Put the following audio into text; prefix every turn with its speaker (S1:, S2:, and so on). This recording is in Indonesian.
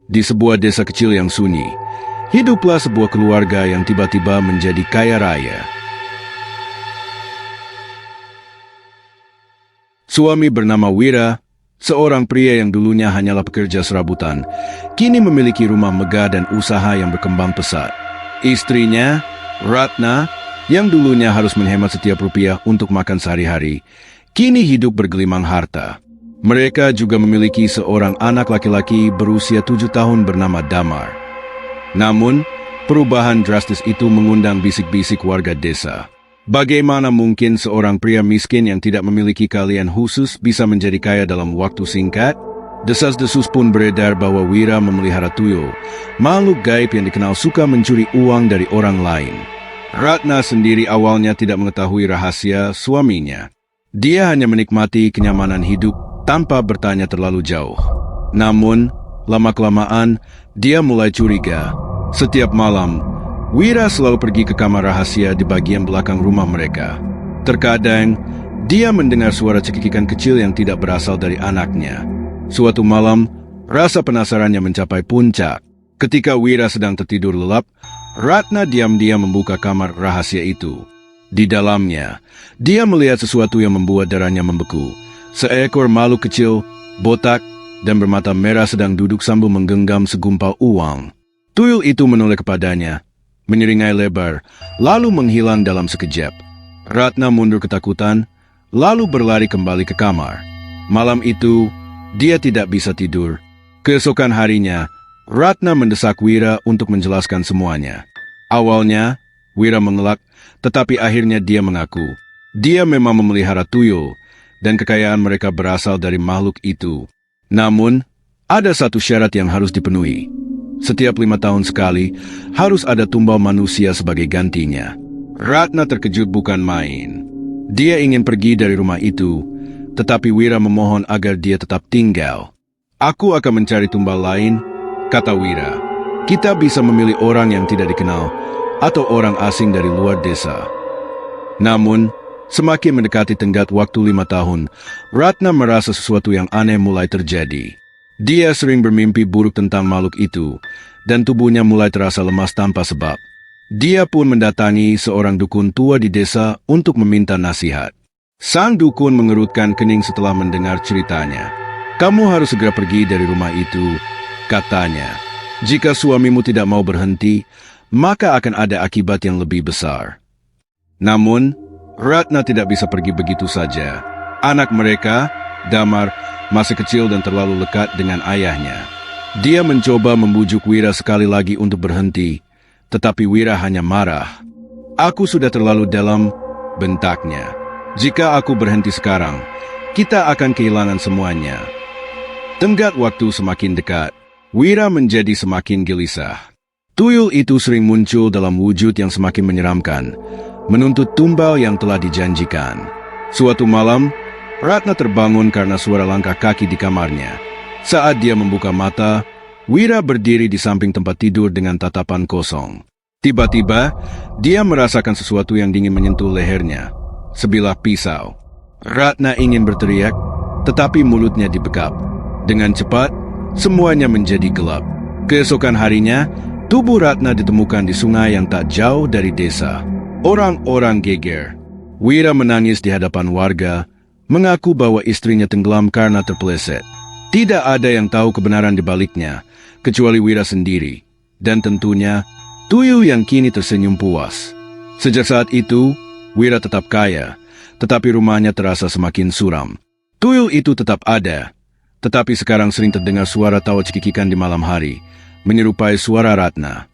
S1: Di sebuah desa kecil yang sunyi, hiduplah sebuah keluarga yang tiba-tiba menjadi kaya raya. Suami bernama Wira, seorang pria yang dulunya hanyalah pekerja serabutan, kini memiliki rumah megah dan usaha yang berkembang pesat. Istrinya, Ratna, yang dulunya harus menghemat setiap rupiah untuk makan sehari-hari, kini hidup bergelimang harta. Mereka juga memiliki seorang anak laki-laki berusia 7 tahun bernama Damar. Namun, perubahan drastis itu mengundang bisik-bisik warga desa. Bagaimana mungkin seorang pria miskin yang tidak memiliki keahlian khusus bisa menjadi kaya dalam waktu singkat? Desas-desus pun beredar bahwa Wira memelihara tuyul, makhluk gaib yang dikenal suka mencuri uang dari orang lain. Ratna sendiri awalnya tidak mengetahui rahasia suaminya. Dia hanya menikmati kenyamanan hidup tanpa bertanya terlalu jauh. Namun, lama-kelamaan, dia mulai curiga. Setiap malam, Wira selalu pergi ke kamar rahasia di bagian belakang rumah mereka. Terkadang, dia mendengar suara cekikikan kecil yang tidak berasal dari anaknya. Suatu malam, rasa penasarannya mencapai puncak. Ketika Wira sedang tertidur lelap, Ratna diam-diam membuka kamar rahasia itu. Di dalamnya, dia melihat sesuatu yang membuat darahnya membeku. Seekor makhluk kecil, botak, dan bermata merah sedang duduk sambil menggenggam segumpal uang. Tuyul itu menoleh kepadanya, menyeringai lebar, lalu menghilang dalam sekejap. Ratna mundur ketakutan, lalu berlari kembali ke kamar. Malam itu, dia tidak bisa tidur. Keesokan harinya, Ratna mendesak Wira untuk menjelaskan semuanya. Awalnya, Wira mengelak, tetapi akhirnya dia mengaku. Dia memang memelihara tuyul, dan kekayaan mereka berasal dari makhluk itu. Namun, ada satu syarat yang harus dipenuhi. Setiap 5 tahun sekali, harus ada tumbal manusia sebagai gantinya. Ratna terkejut bukan main. Dia ingin pergi dari rumah itu, tetapi Wira memohon agar dia tetap tinggal. "Aku akan mencari tumbal lain," kata Wira. "Kita bisa memilih orang yang tidak dikenal, atau orang asing dari luar desa." Namun, semakin mendekati tenggat waktu 5 tahun, Ratna merasa sesuatu yang aneh mulai terjadi. Dia sering bermimpi buruk tentang makhluk itu, dan tubuhnya mulai terasa lemas tanpa sebab. Dia pun mendatangi seorang dukun tua di desa untuk meminta nasihat. Sang dukun mengerutkan kening setelah mendengar ceritanya. "Kamu harus segera pergi dari rumah itu," katanya. "Jika suamimu tidak mau berhenti, maka akan ada akibat yang lebih besar." Namun, Ratna tidak bisa pergi begitu saja. Anak mereka, Damar, masih kecil dan terlalu lekat dengan ayahnya. Dia mencoba membujuk Wira sekali lagi untuk berhenti, tetapi Wira hanya marah. "Aku sudah terlalu dalam," bentaknya. "Jika aku berhenti sekarang, kita akan kehilangan semuanya." Tenggat waktu semakin dekat, Wira menjadi semakin gelisah. Tuyul itu sering muncul dalam wujud yang semakin menyeramkan, menuntut tumbal yang telah dijanjikan. Suatu malam, Ratna terbangun karena suara langkah kaki di kamarnya. Saat dia membuka mata, Wira berdiri di samping tempat tidur dengan tatapan kosong. Tiba-tiba, dia merasakan sesuatu yang dingin menyentuh lehernya. Sebilah pisau. Ratna ingin berteriak, tetapi mulutnya dibekap. Dengan cepat, semuanya menjadi gelap. Keesokan harinya, tubuh Ratna ditemukan di sungai yang tak jauh dari desa. Orang-orang geger. Wira menangis di hadapan warga, mengaku bahwa istrinya tenggelam karena terpeleset. Tidak ada yang tahu kebenaran di baliknya, kecuali Wira sendiri. Dan tentunya, tuyul yang kini tersenyum puas. Sejak saat itu, Wira tetap kaya, tetapi rumahnya terasa semakin suram. Tuyul itu tetap ada, tetapi sekarang sering terdengar suara tawa cekikikan di malam hari, menyerupai suara Ratna.